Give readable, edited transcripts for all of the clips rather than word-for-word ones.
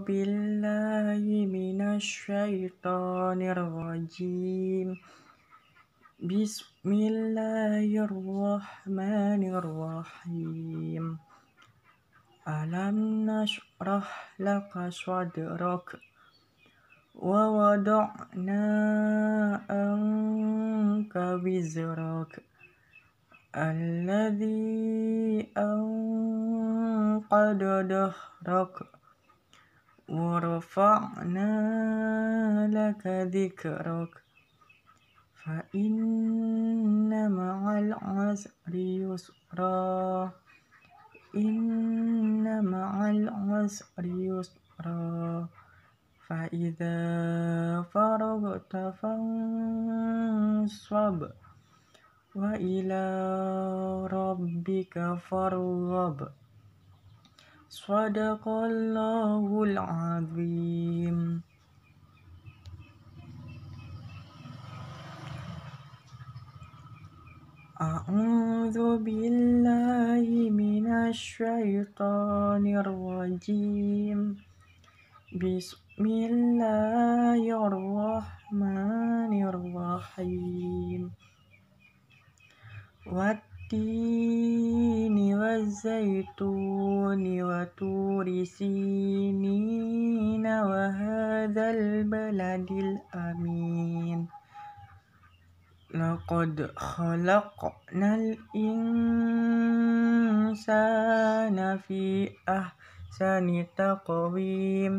بالله من الشيطان الرجيم. بسم الله الرحمن الرحيم. ألم نشرح لك صدرك ووضعنا عنك وزرك الذي أنقض ظهرك ورفعنا لك ذكرك فإن مع العسر يسرا إن مع العسر يسرا فإذا فرغت فانصب وإلى ربك فارغب. صدق الله العظيم. أعوذ بالله من الشيطان الرجيم. بسم الله الرحمن الرحيم. والتين والزيتون وطور سينين وهذا البلد الأمين. لقد خلقنا الإنسان في أحسن تقويم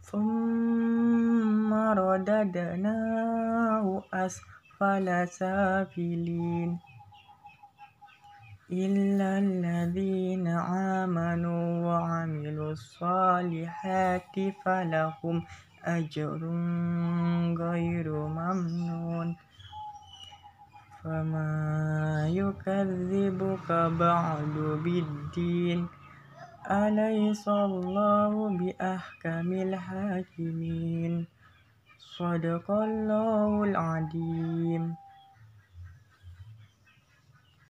ثم رددناه أسفل سافلين إلا الذين آمنوا وعملوا الصالحات فلهم أجر غير ممنون. فما يكذبك بعد بالدين أليس الله بأحكم الحاكمين. صدق الله العظيم.